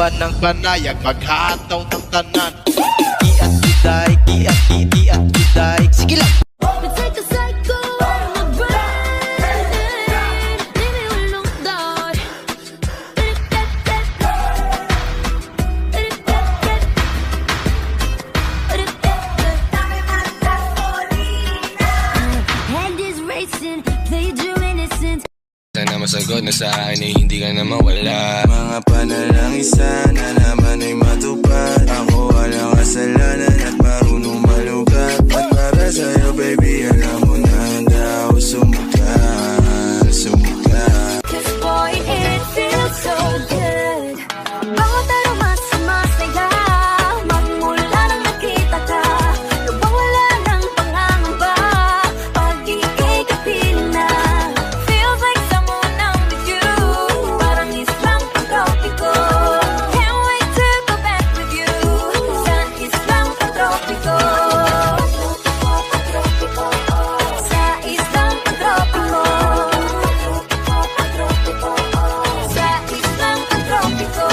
Kauban ng panayag, maghataw ng tanan. Iat uday, iat uday. Sige lang. Sana masagot na sa akin ay hindi ka na mawala. Mga panalangin sana naman ay matupad. Ako walang kasalanan at marunong malugat. At para sa'yo baby, alam mo na handa ako sumukat, sumukat. Cause boy, it feels so good. Bawat aroma sumasaya. Magmula nang nakita ka, nawawala ng pangangamba. Pag ika'y kapiling na, feels like someone I'm with you. Parang Islam ang tropiko. Can't wait to go back with you. Sa Islam ang tropiko. Sa Islam ang tropiko. Sa Islam ang tropiko.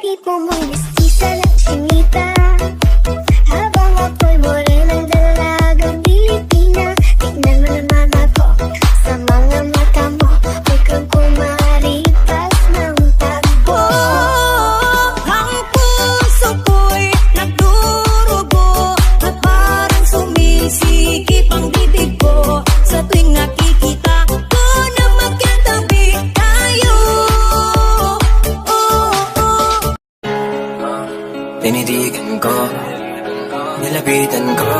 Tipo mo'y mestiza lang sinita. Habang ako'y morenang dalagang Pilipina. Tignan mo naman ako sa mga mata mo. Huwag kang kumaripas ng takbo. Ang puso ko'y nagdurugo at parang sumisikip ang bibig ko sa tuwing nakikita ko na magkatabi tayo. Tinitigan ko, nilapitan ko,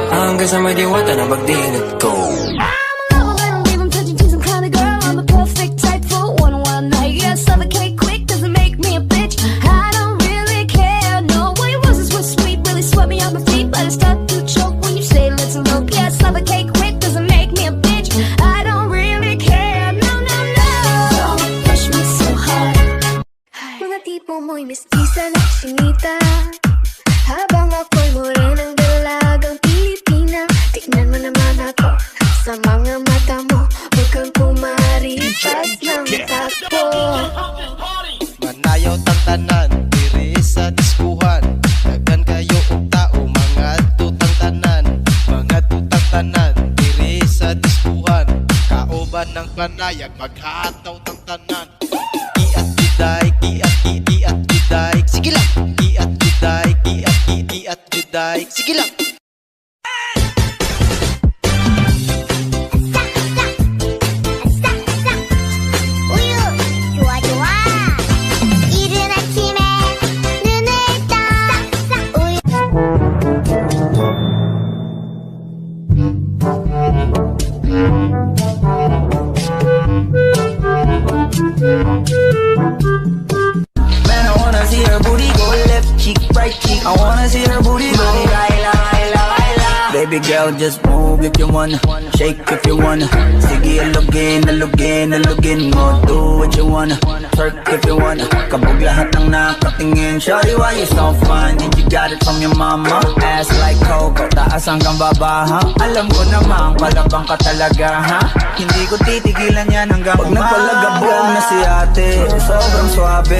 hanggang sa may diwata na magdilat ko. I don't give 'em touching, tease 'em kinda girl. I'm the perfect type for one night. Yeah, suffocate quick, doesn't make me a bitch. I don't really care. No way was this was sweet, really swept me off my feet, but I start to choke when you say let's elope. Yeah, suffocate quick, doesn't make me a bitch. I don't really care. No, no, no. Don't push me so hard. Mga tipo mo'y mestiza lang sinita. Habang ako'y morenang dalagang Pilipina. Tignan mo naman ako sa mga mata mo. Huwag kang kumaripas ng takbo. Manayaw tang tanan, diri sa diskuhan. Dagan kayo og tao, mga tutang tanan. Mga tutang tanan, diri sa diskuhan. Kauban ng panayag, maghataw ng tanan. Iat uday, iat uday. Sige lang. Iat uday, iat uday. Sige lang. 우유 좋아 좋아. 이른 아침에 눈을 떠. 우유. Man, I wanna see her booty go left cheek, right cheek. I wanna see her booty go baila, baila, baila. Baby girl, just move if you wanna, shake if you wanna. Sige, alugin, alugin, alugin mo. Do what you wanna, twerk if you wanna. Kabog lahat ng nakatingin. Shawty, why you so fine? Did you got it from your mama? Ass like Coco, taas hanggang baba, ha? Alam ko namang palabang ka talaga, ha? Hindi ko titigilan yan hanggang pag nagpalagabong na si ate. Sobrang swabe.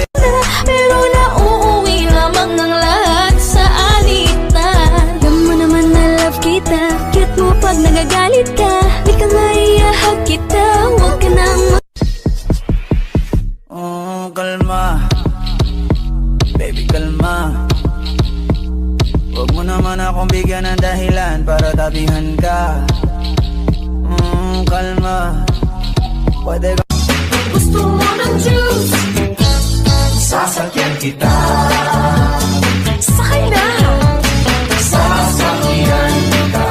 Pero nauuwi lamang ng lahat sa alitan. Alam mo naman na love kita. Cute mo pag nagagalit ka. Di ka maiyahag kita. Huwag ka nang Oh, kalma. Baby, kalma. Huwag mo naman akong bigyan ng dahilan para tabihan ka. Kalma. Pwede ka. gusto mo ng juice. Sasakyan kita. Sakay na. Sasakyan kita.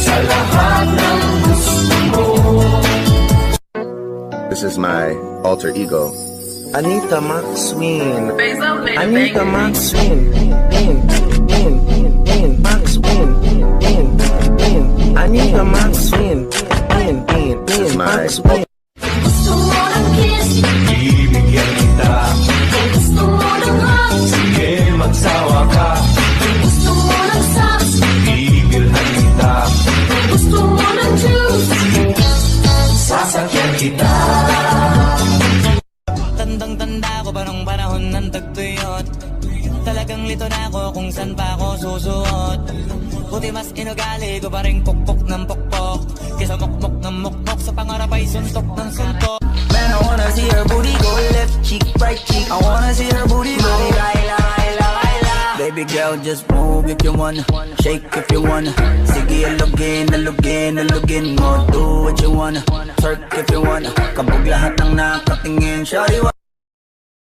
Sa lahat ng gusto mo. This is my alter ego. Anita Maxwin. Anita Maxwin. Anita Maxwin. This is my Gusto mo ng kiss. Ibigyan kita. Gusto mo ng hug. Sige, magsawa ka. Gusto mo ng socks. Bibilhan kita. Gusto mo ng juice. Sasakyan kita. Tandang-tanda ko pa nung ugali ko pa rin pukpok ng pukpok. Kesa mukmok ng mukmok, sa pangarap ay suntok ng suntok. Man, I wanna see her booty go left cheek, right cheek. I wanna see her booty go baila, baila, baila. Baby girl, just move if you wanna, shake if you wanna. Sige, alugin, alugin, alugin mo. Do what you wanna, twerk if you wanna. Kabog lahat ng nakatingin, shawty.